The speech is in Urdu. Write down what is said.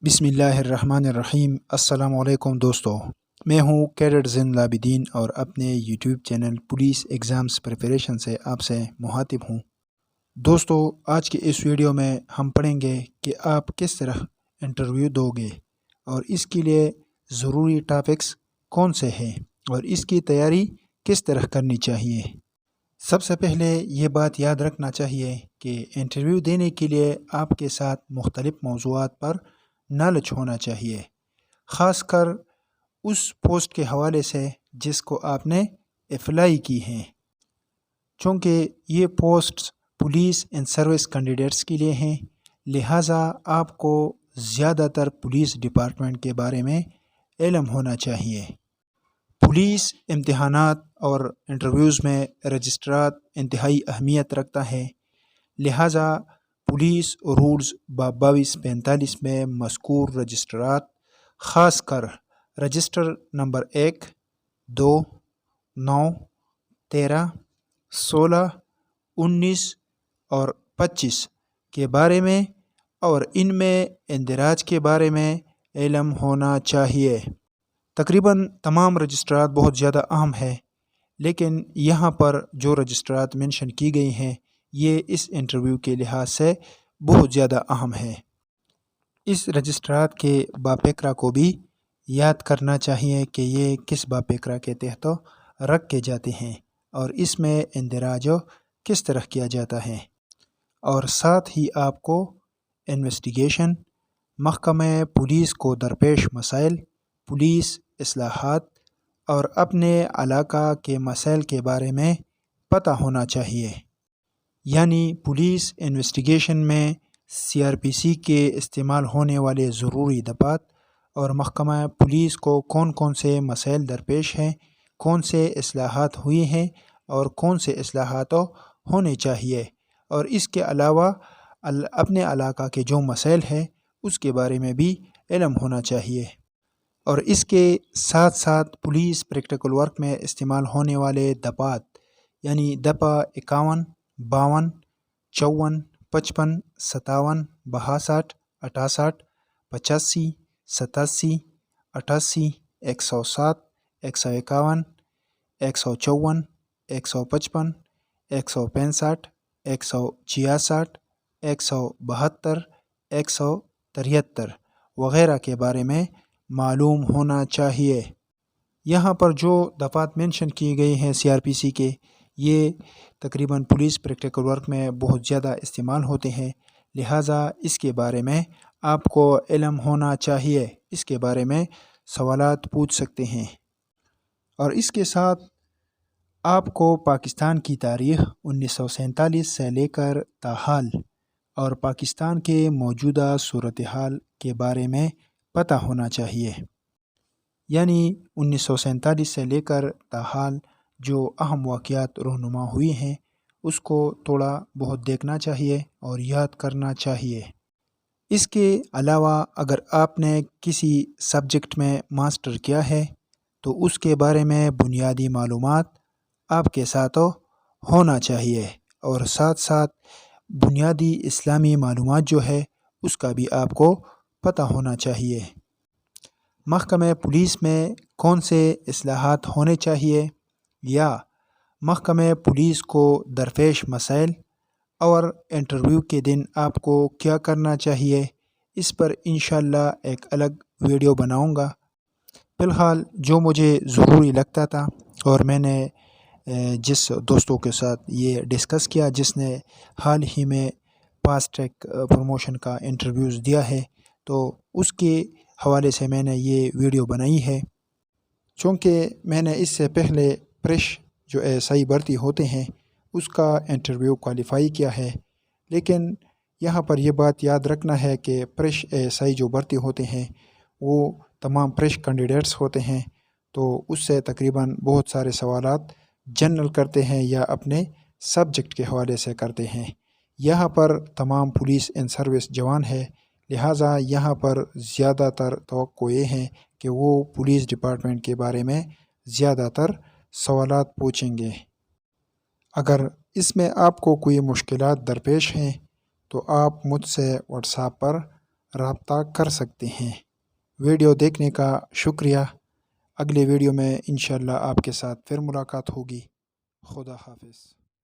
بسم اللہ الرحمن الرحیم۔ السلام علیکم دوستو، میں ہوں کیڈٹ زین العابدین اور اپنے YouTube channel police exams preparation سے آپ سے مخاطب ہوں۔ دوستو، آج کے اس ویڈیو میں ہم پڑھیں گے کہ آپ کس طرح انٹرویو دو گے اور اس کے لیے ضروری ٹاپکس کون سے ہیں اور اس کی تیاری کس طرح کرنی چاہیے۔ سب سے پہلے یہ بات یاد رکھنا چاہیے کہ انٹرویو دینے کے لیے آپ کے ساتھ مختلف موضوعات پر نالج ہونا چاہیے، خاص کر اس پوسٹ کے حوالے سے جس کو آپ نے اپلائی کی ہیں، چونکہ یہ پوسٹس پولیس ان سروس کینڈیڈیٹس کے لیے ہیں، لہٰذا آپ کو زیادہ تر پولیس ڈپارٹمنٹ کے بارے میں علم ہونا چاہیے۔ پولیس امتحانات اور انٹرویوز میں رجسٹرات انتہائی اہمیت رکھتا ہے، لہٰذا پولیس رولز 2245 میں مذکور رجسٹرات، خاص کر رجسٹر نمبر 1، 2، 9، 13، 16، 19 اور 25 کے بارے میں اور ان میں اندراج کے بارے میں علم ہونا چاہیے۔ تقریباً تمام رجسٹرات بہت زیادہ اہم ہے، لیکن یہاں پر جو رجسٹرات منشن کی گئی ہیں یہ اس انٹرویو کے لحاظ سے بہت زیادہ اہم ہے۔ اس رجسٹرات کے باپیکرا کو بھی یاد کرنا چاہیے کہ یہ کس باپیکرا کے تحت رکھے جاتے ہیں اور اس میں اندراج کس طرح کیا جاتا ہے، اور ساتھ ہی آپ کو انویسٹیگیشن، محکمہ پولیس کو درپیش مسائل، پولیس اصلاحات اور اپنے علاقہ کے مسائل کے بارے میں پتہ ہونا چاہیے۔ یعنی پولیس انویسٹیگیشن میں CRPC کے استعمال ہونے والے ضروری دفعات اور محکمہ پولیس کو کون کون سے مسائل درپیش ہیں، کون سے اصلاحات ہوئی ہیں اور کون سے اصلاحات ہونے چاہیے، اور اس کے علاوہ اپنے علاقہ کے جو مسائل ہیں اس کے بارے میں بھی علم ہونا چاہیے۔ اور اس کے ساتھ ساتھ پولیس پریکٹیکل ورک میں استعمال ہونے والے دفعات، یعنی دفعہ 51، 52، 54، 55، 57، 62، 68، 85، 87، 88، 107، 151، 154، 155، 165، 166، 172، 173 وغیرہ کے بارے میں معلوم ہونا چاہیے۔ یہاں پر جو دفعات مینشن کی گئی ہیں CRPC کے، یہ تقریباً پولیس پریکٹیکل ورک میں بہت زیادہ استعمال ہوتے ہیں، لہٰذا اس کے بارے میں آپ کو علم ہونا چاہیے، اس کے بارے میں سوالات پوچھ سکتے ہیں۔ اور اس کے ساتھ آپ کو پاکستان کی تاریخ 1947 سے لے کر تاحال اور پاکستان کے موجودہ صورتحال کے بارے میں پتہ ہونا چاہیے۔ یعنی 1947 سے لے کر تاحال جو اہم واقعات رونما ہوئی ہیں اس کو تھوڑا بہت دیکھنا چاہیے اور یاد کرنا چاہیے۔ اس کے علاوہ اگر آپ نے کسی سبجیکٹ میں ماسٹر کیا ہے تو اس کے بارے میں بنیادی معلومات آپ کے ساتھ ہونا چاہیے، اور ساتھ ساتھ بنیادی اسلامی معلومات جو ہے اس کا بھی آپ کو پتہ ہونا چاہیے۔ محکمہ پولیس میں کون سے اصلاحات ہونے چاہیے یا محکمہ پولیس کو درپیش مسائل اور انٹرویو کے دن آپ کو کیا کرنا چاہیے، اس پر انشاءاللہ ایک الگ ویڈیو بناؤں گا۔ فی الحال جو مجھے ضروری لگتا تھا اور میں نے جس دوستوں کے ساتھ یہ ڈسکس کیا جس نے حال ہی میں فاسٹ ٹریک پروموشن کا انٹرویوز دیا ہے، تو اس کے حوالے سے میں نے یہ ویڈیو بنائی ہے، چونکہ میں نے اس سے پہلے پریش جو SI بھرتی ہوتے ہیں اس کا انٹرویو کوالیفائی کیا ہے، لیکن یہاں پر یہ بات یاد رکھنا ہے کہ پریش SI جو بھرتی ہوتے ہیں وہ تمام پریش کینڈیڈیٹس ہوتے ہیں، تو اس سے تقریباً بہت سارے سوالات جنرل کرتے ہیں یا اپنے سبجیکٹ کے حوالے سے کرتے ہیں۔ یہاں پر تمام پولیس ان سروس جوان ہے، لہٰذا یہاں پر زیادہ تر توقع یہ ہیں کہ وہ پولیس ڈپارٹمنٹ کے بارے میں زیادہ تر سوالات پوچھیں گے۔ اگر اس میں آپ کو کوئی مشکلات درپیش ہیں تو آپ مجھ سے واٹس ایپ پر رابطہ کر سکتے ہیں۔ ویڈیو دیکھنے کا شکریہ۔ اگلے ویڈیو میں انشاءاللہ آپ کے ساتھ پھر ملاقات ہوگی۔ خدا حافظ۔